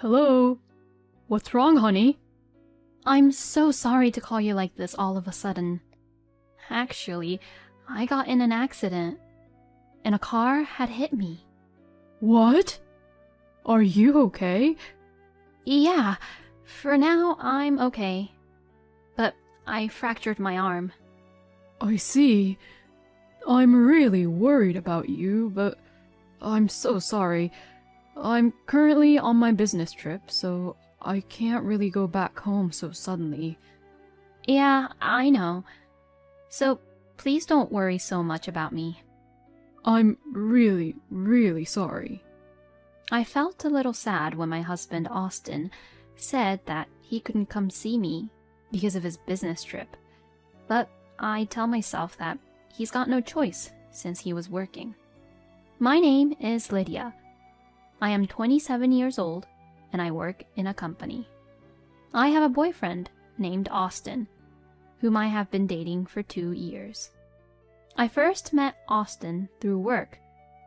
Hello? What's wrong, honey? I'm so sorry to call you like this all of a sudden. Actually, I got in an accident, and a car had hit me. What? Are you okay? Yeah, for now I'm okay. But I fractured my arm. I see. I'm really worried about you, but I'm so sorry. I'm currently on my business trip, so I can't really go back home so suddenly. Yeah, I know. So please don't worry so much about me. I'm really, really sorry. I felt a little sad when my husband, Austin, said that he couldn't come see me because of his business trip. But I tell myself that he's got no choice since he was working. My name is Lydia. I am 27 years old and I work in a company. I have a boyfriend named Austin, whom I have been dating for 2 years. I first met Austin through work,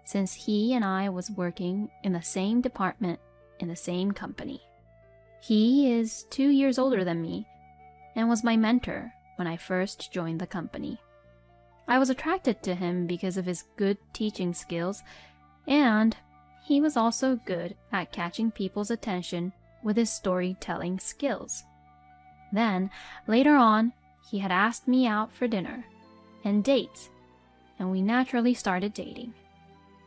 since he and I was working in the same department in the same company. He is 2 years older than me and was my mentor when I first joined the company. I was attracted to him because of his good teaching skills, and he was also good at catching people's attention with his storytelling skills. Then, later on, he had asked me out for dinner and dates, and we naturally started dating.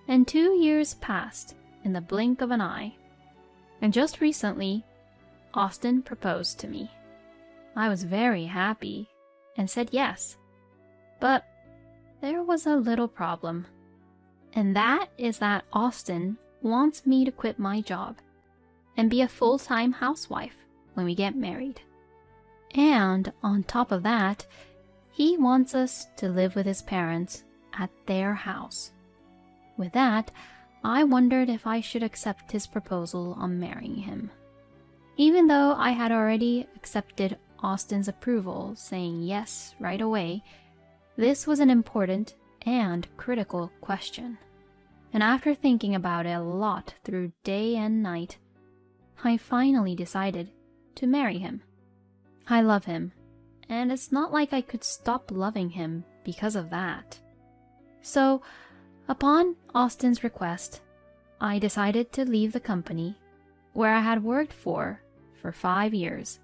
And 2 years passed in the blink of an eye. And just recently, Austin proposed to me. I was very happy and said yes. But there was a little problem. And that is that Austin wants me to quit my job and be a full-time housewife when we get married. And on top of that, he wants us to live with his parents at their house. With that, I wondered if I should accept his proposal on marrying him. Even though I had already accepted Austin's approval, saying yes right away, this was an important and critical question. And after thinking about it a lot through day and night, I finally decided to marry him. I love him, and it's not like I could stop loving him because of that. So, upon Austin's request, I decided to leave the company where I had worked for 5 years,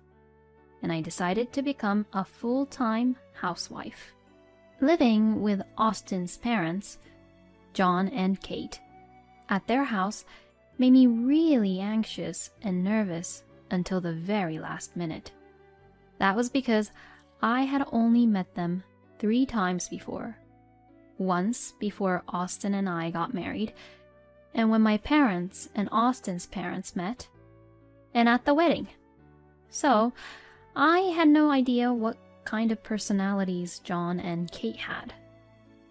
and I decided to become a full-time housewife. Living with Austin's parents, John and Kate, at their house made me really anxious and nervous until the very last minute. That was because I had only met them 3 times before. Once before Austin and I got married, and when my parents and Austin's parents met, and at the wedding. So, I had no idea what kind of personalities John and Kate had.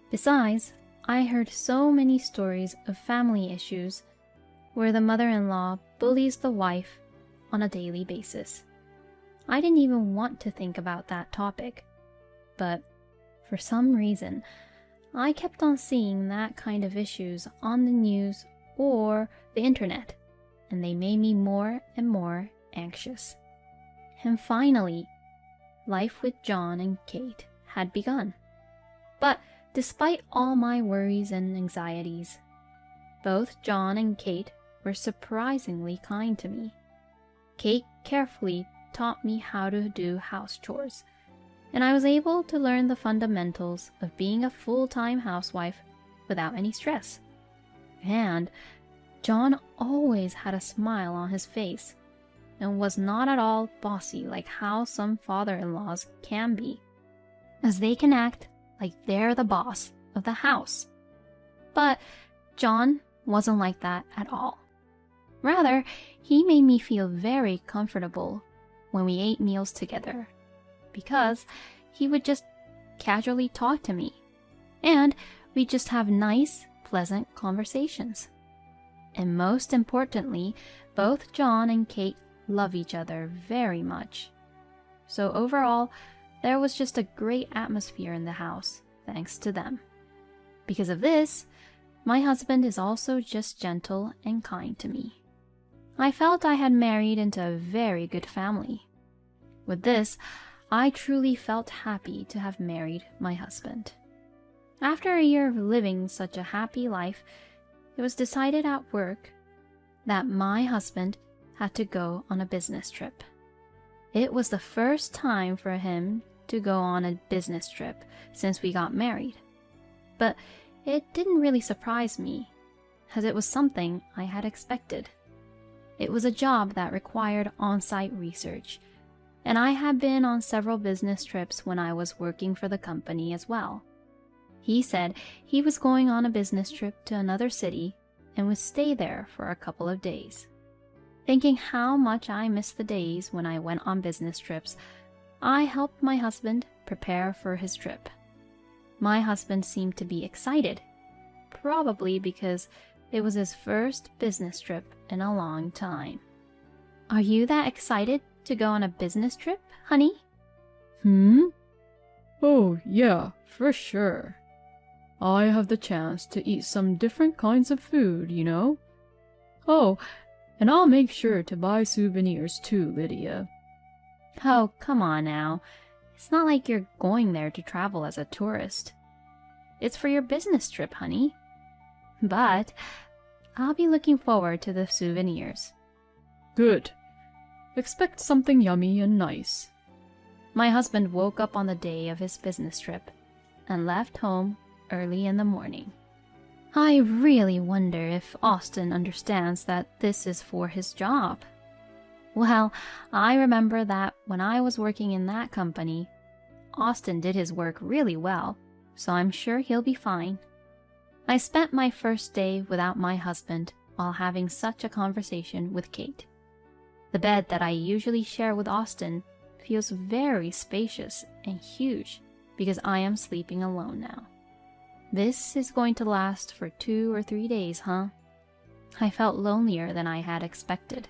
Besides, I heard so many stories of family issues where the mother-in-law bullies the wife on a daily basis. I didn't even want to think about that topic, but for some reason, I kept on seeing that kind of issues on the news or the internet, and they made me more and more anxious. And finally, life with John and Kate had begun. But despite all my worries and anxieties, both John and Kate were surprisingly kind to me. Kate carefully taught me how to do house chores, and I was able to learn the fundamentals of being a full-time housewife without any stress. And John always had a smile on his face and was not at all bossy like how some father-in-laws can be, as they can act like they're the boss of the house. But John wasn't like that at all. Rather, he made me feel very comfortable when we ate meals together, because he would just casually talk to me, and we'd just have nice, pleasant conversations. And most importantly, both John and Kate love each other very much. So overall, there was just a great atmosphere in the house, thanks to them. Because of this, my husband is also just gentle and kind to me. I felt I had married into a very good family. With this, I truly felt happy to have married my husband. After a year of living such a happy life, it was decided at work that my husband had to go on a business trip. It was the first time for him to go on a business trip since we got married. But it didn't really surprise me, as it was something I had expected. It was a job that required on-site research, and I had been on several business trips when I was working for the company as well. He said he was going on a business trip to another city and would stay there for a couple of days. Thinking how much I missed the days when I went on business trips, I helped my husband prepare for his trip. My husband seemed to be excited, probably because it was his first business trip in a long time. Are you that excited to go on a business trip, honey? Oh, yeah, for sure. I have the chance to eat some different kinds of food, you know? Oh, and I'll make sure to buy souvenirs too, Lydia. Oh, come on now. It's not like you're going there to travel as a tourist. It's for your business trip, honey. But I'll be looking forward to the souvenirs. Good. Expect something yummy and nice. My husband woke up on the day of his business trip and left home early in the morning. I really wonder if Austin understands that this is for his job. Well, I remember that when I was working in that company, Austin did his work really well, so I'm sure he'll be fine. I spent my first day without my husband while having such a conversation with Kate. The bed that I usually share with Austin feels very spacious and huge because I am sleeping alone now. This is going to last for 2 or 3 days, huh? I felt lonelier than I had expected.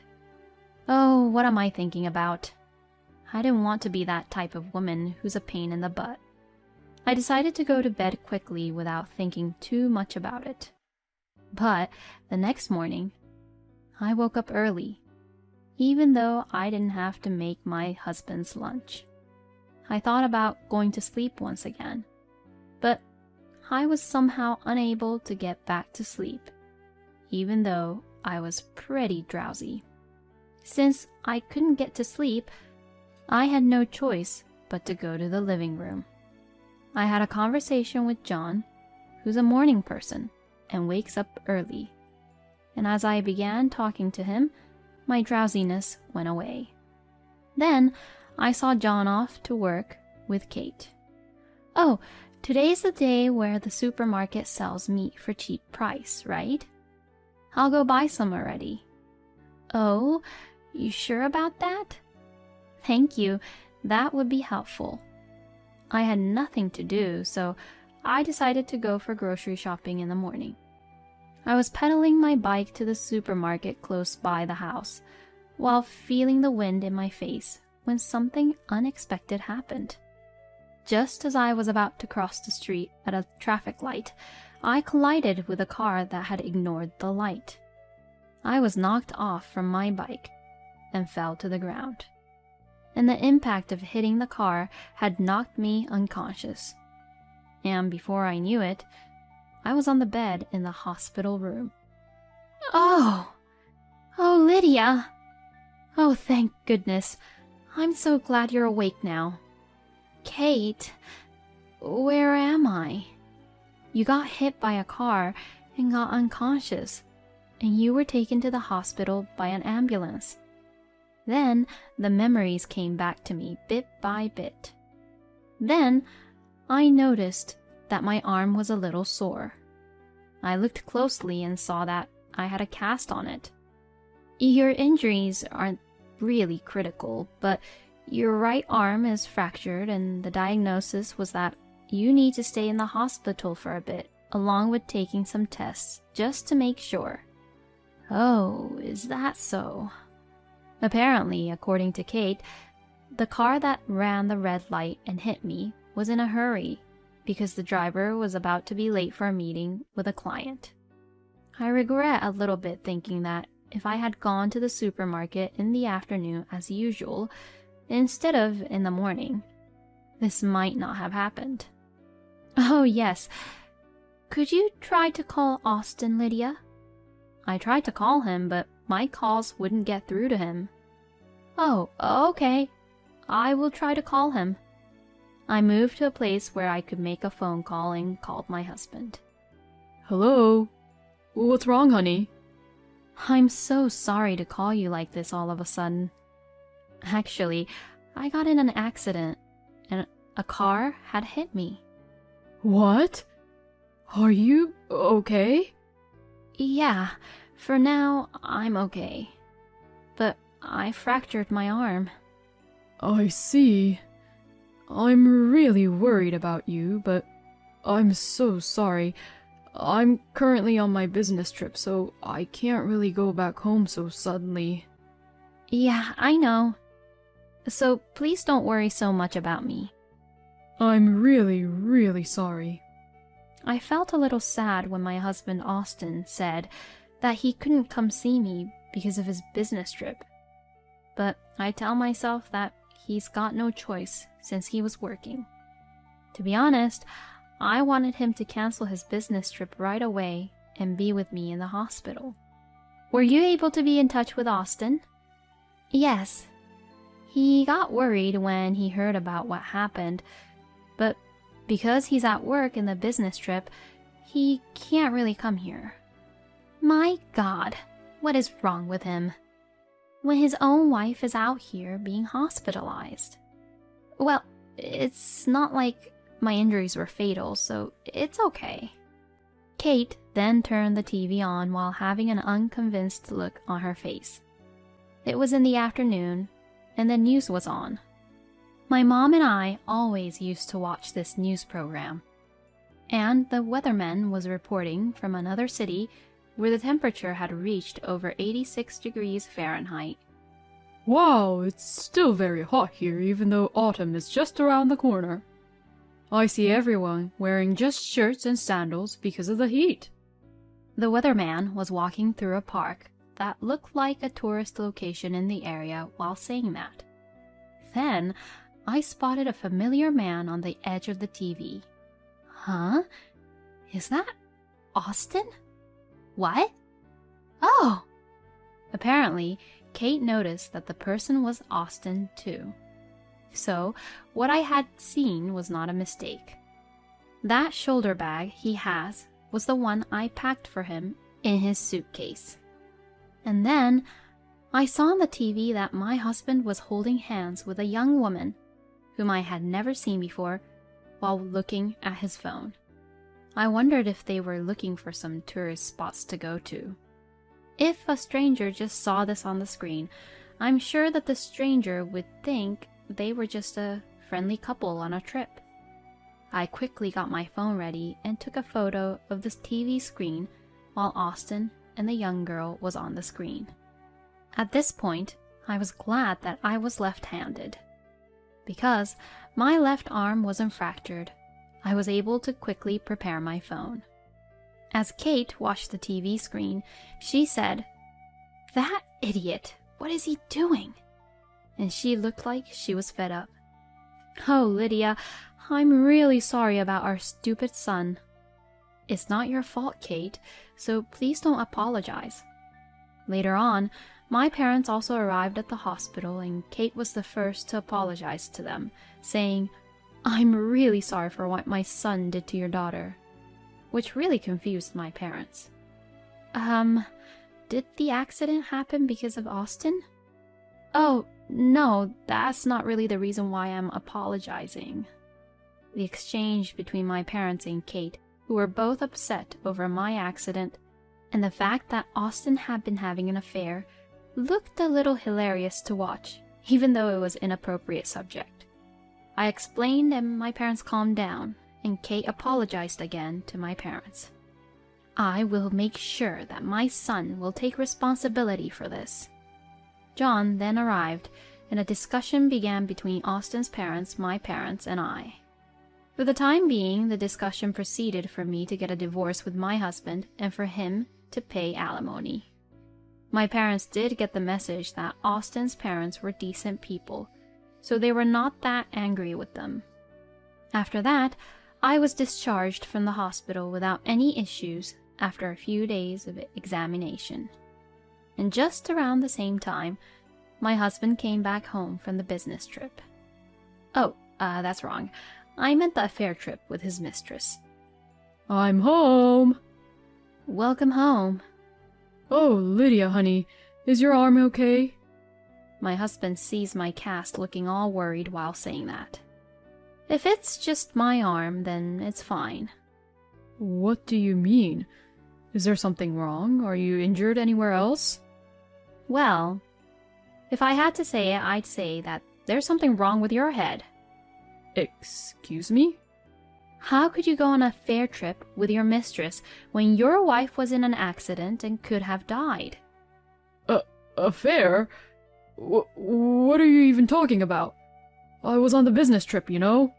Oh, what am I thinking about? I didn't want to be that type of woman who's a pain in the butt. I decided to go to bed quickly without thinking too much about it. But the next morning, I woke up early, even though I didn't have to make my husband's lunch. I thought about going to sleep once again, but I was somehow unable to get back to sleep, even though I was pretty drowsy. Since I couldn't get to sleep, I had no choice but to go to the living room. I had a conversation with John, who's a morning person and wakes up early. And as I began talking to him, my drowsiness went away. Then I saw John off to work with Kate. Oh, today's the day where the supermarket sells meat for cheap price, right? I'll go buy some already. Oh, you sure about that? Thank you, that would be helpful. I had nothing to do, so I decided to go for grocery shopping in the morning. I was pedaling my bike to the supermarket close by the house, while feeling the wind in my face when something unexpected happened. Just as I was about to cross the street at a traffic light, I collided with a car that had ignored the light. I was knocked off from my bike and fell to the ground, and the impact of hitting the car had knocked me unconscious. And before I knew it, I was on the bed in the hospital room. Oh, Lydia! Oh, thank goodness. I'm so glad you're awake now. Kate, where am I? You got hit by a car and got unconscious, and you were taken to the hospital by an ambulance. Then the memories came back to me bit by bit. Then I noticed that my arm was a little sore. I looked closely and saw that I had a cast on it. Your injuries aren't really critical, but your right arm is fractured, and the diagnosis was that you need to stay in the hospital for a bit, along with taking some tests, just to make sure. Oh, is that so? Apparently, according to Kate, the car that ran the red light and hit me was in a hurry because the driver was about to be late for a meeting with a client. I regret a little bit thinking that if I had gone to the supermarket in the afternoon as usual, instead of in the morning, this might not have happened. Oh, yes. Could you try to call Austin, Lydia? I tried to call him, but my calls wouldn't get through to him. Oh, okay. I will try to call him. I moved to a place where I could make a phone call and called my husband. Hello? What's wrong, honey? I'm so sorry to call you like this all of a sudden. Actually, I got in an accident, and a car had hit me. What? Are you okay? Yeah, for now, I'm okay. But I fractured my arm. I see. I'm really worried about you, but I'm so sorry. I'm currently on my business trip, so I can't really go back home so suddenly. Yeah, I know. So please don't worry so much about me. I'm really sorry. I felt a little sad when my husband Austin said that he couldn't come see me because of his business trip. But I tell myself that he's got no choice since he was working. To be honest, I wanted him to cancel his business trip right away and be with me in the hospital. Were you able to be in touch with Austin? Yes. He got worried when he heard about what happened, but because he's at work in the business trip, he can't really come here. My God, what is wrong with him? When his own wife is out here being hospitalized. Well, it's not like my injuries were fatal, so it's okay. Kate then turned the TV on while having an unconvinced look on her face. It was in the afternoon, and the news was on. My mom and I always used to watch this news program, and the weatherman was reporting from another city where the temperature had reached over 86 degrees Fahrenheit. Wow, it's still very hot here even though autumn is just around the corner. I see everyone wearing just shirts and sandals because of the heat. The weatherman was walking through a park that looked like a tourist location in the area while saying that. Then, I spotted a familiar man on the edge of the TV. Huh? Is that Austin? What? Oh! Apparently, Kate noticed that the person was Austin too. So, what I had seen was not a mistake. That shoulder bag he has was the one I packed for him in his suitcase. And then, I saw on the TV that my husband was holding hands with a young woman whom I had never seen before while looking at his phone. I wondered if they were looking for some tourist spots to go to. If a stranger just saw this on the screen, I'm sure that the stranger would think they were just a friendly couple on a trip. I quickly got my phone ready and took a photo of this TV screen while Austin and the young girl was on the screen. At this point, I was glad that I was left-handed. Because my left arm wasn't fractured, I was able to quickly prepare my phone. As Kate watched the TV screen, she said, "That idiot, what is he doing?" And she looked like she was fed up. "Oh, Lydia, I'm really sorry about our stupid son." "It's not your fault, Kate, so please don't apologize." Later on, my parents also arrived at the hospital and Kate was the first to apologize to them, saying, "I'm really sorry for what my son did to your daughter," which really confused my parents. Did the accident happen because of Austin? Oh, no, that's not really the reason why I'm apologizing. The exchange between my parents and Kate, who were both upset over my accident, and the fact that Austin had been having an affair, looked a little hilarious to watch, even though it was an inappropriate subject. I explained and my parents calmed down, and Kate apologized again to my parents. "I will make sure that my son will take responsibility for this." John then arrived, and a discussion began between Austin's parents, my parents, and I. For the time being, the discussion proceeded for me to get a divorce with my husband and for him to pay alimony. My parents did get the message that Austin's parents were decent people, so they were not that angry with them. After that, I was discharged from the hospital without any issues after a few days of examination. And just around the same time, my husband came back home from the business trip. Oh, that's wrong. I meant the affair trip with his mistress. I'm home. Welcome home. Oh, Lydia, honey, is your arm okay? My husband sees my cast looking all worried while saying that. If it's just my arm, then it's fine. What do you mean? Is there something wrong? Are you injured anywhere else? Well, if I had to say it, I'd say that there's something wrong with your head. Excuse me? How could you go on a fair trip with your mistress when your wife was in an accident and could have died? Affair? What are you even talking about? I was on the business trip, you know?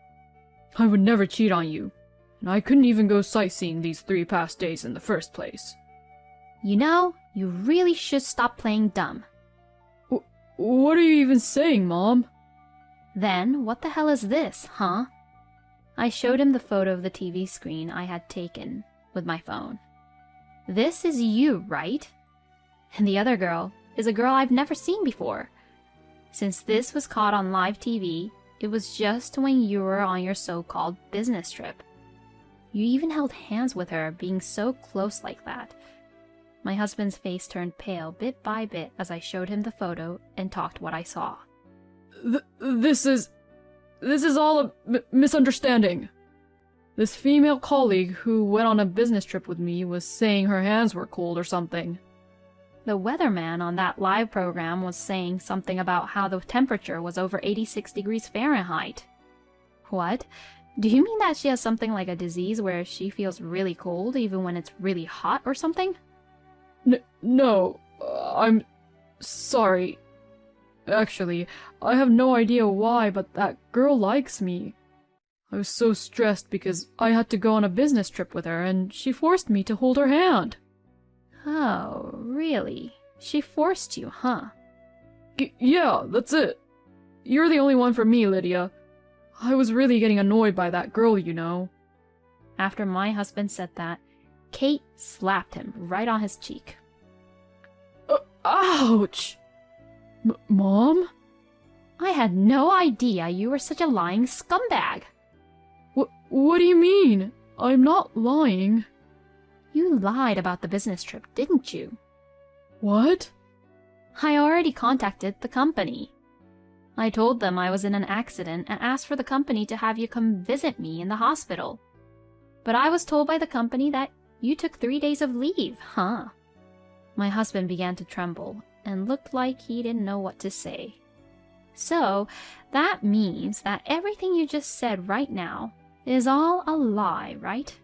I would never cheat on you, and I couldn't even go sightseeing these 3 past days in the first place. You know, you really should stop playing dumb. What are you even saying, Mom? Then, what the hell is this, huh? I showed him the photo of the TV screen I had taken with my phone. This is you, right? And the other girl is a girl I've never seen before. Since this was caught on live TV, it was just when you were on your so-called business trip. You even held hands with her, being so close like that. My husband's face turned pale bit by bit as I showed him the photo and talked what I saw. This is all a misunderstanding. This female colleague who went on a business trip with me was saying her hands were cold or something. The weatherman on that live program was saying something about how the temperature was over 86 degrees Fahrenheit. What? Do you mean that she has something like a disease where she feels really cold even when it's really hot or something? No, I'm sorry. Actually, I have no idea why, but that girl likes me. I was so stressed because I had to go on a business trip with her, and she forced me to hold her hand. Oh, really? She forced you, huh? Yeah, that's it. You're the only one for me, Lydia. I was really getting annoyed by that girl, you know. After my husband said that, Kate slapped him right on his cheek. Ouch! Mom? I had no idea you were such a lying scumbag. What do you mean? I'm not lying. You lied about the business trip, didn't you? What? I already contacted the company. I told them I was in an accident and asked for the company to have you come visit me in the hospital. But I was told by the company that you took 3 days of leave, huh? My husband began to tremble and looked like he didn't know what to say. So, that means that everything you just said right now is all a lie, right?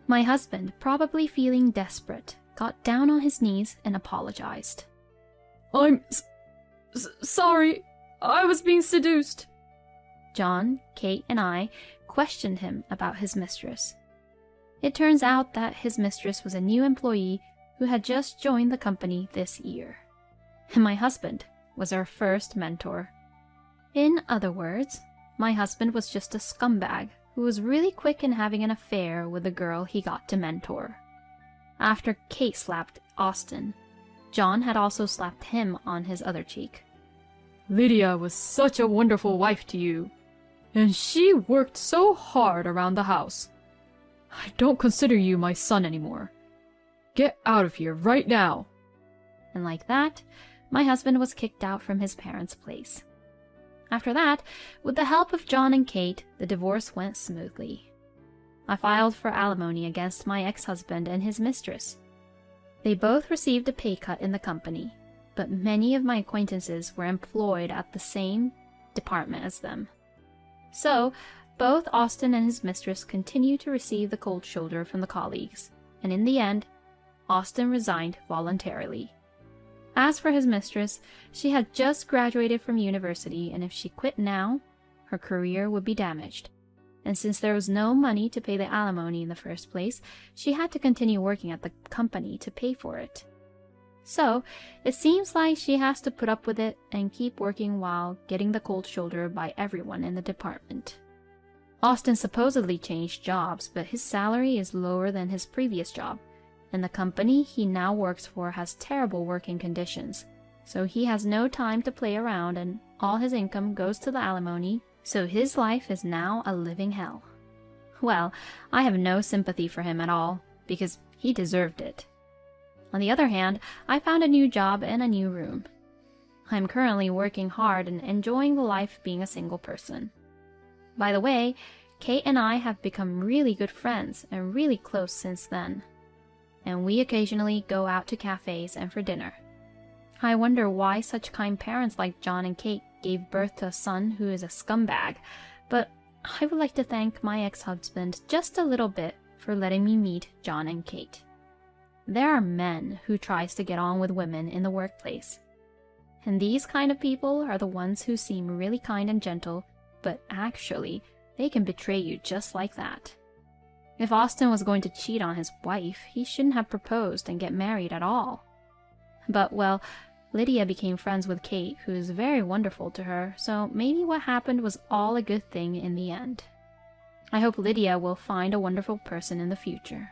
My husband, probably feeling desperate, got down on his knees and apologized. I'm sorry. I was being seduced. John, Kate, and I questioned him about his mistress. It turns out that his mistress was a new employee who had just joined the company this year. And my husband was her first mentor. In other words, my husband was just a scumbag who was really quick in having an affair with the girl he got to mentor. After Kate slapped Austin, John had also slapped him on his other cheek. Lydia was such a wonderful wife to you, and she worked so hard around the house. I don't consider you my son anymore. Get out of here right now. And like that, my husband was kicked out from his parents' place. After that, with the help of John and Kate, the divorce went smoothly. I filed for alimony against my ex-husband and his mistress. They both received a pay cut in the company, but many of my acquaintances were employed at the same department as them. So, both Austin and his mistress continued to receive the cold shoulder from the colleagues, and in the end, Austin resigned voluntarily. As for his mistress, she had just graduated from university, and if she quit now, her career would be damaged. And since there was no money to pay the alimony in the first place, she had to continue working at the company to pay for it. So, it seems like she has to put up with it and keep working while getting the cold shoulder by everyone in the department. Austin supposedly changed jobs, but his salary is lower than his previous job, and the company he now works for has terrible working conditions. So he has no time to play around, and all his income goes to the alimony, so his life is now a living hell. Well, I have no sympathy for him at all, because he deserved it. On the other hand, I found a new job and a new room. I'm currently working hard and enjoying the life being a single person. By the way, Kate and I have become really good friends and really close since then. And we occasionally go out to cafes and for dinner. I wonder why such kind parents like John and Kate gave birth to a son who is a scumbag, but I would like to thank my ex-husband just a little bit for letting me meet John and Kate. There are men who tries to get on with women in the workplace. And these kind of people are the ones who seem really kind and gentle, but actually, they can betray you just like that. If Austin was going to cheat on his wife, he shouldn't have proposed and get married at all. But, well, Lydia became friends with Kate, who is very wonderful to her, so maybe what happened was all a good thing in the end. I hope Lydia will find a wonderful person in the future.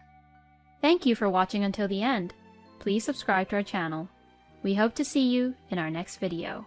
Thank you for watching until the end. Please subscribe to our channel. We hope to see you in our next video.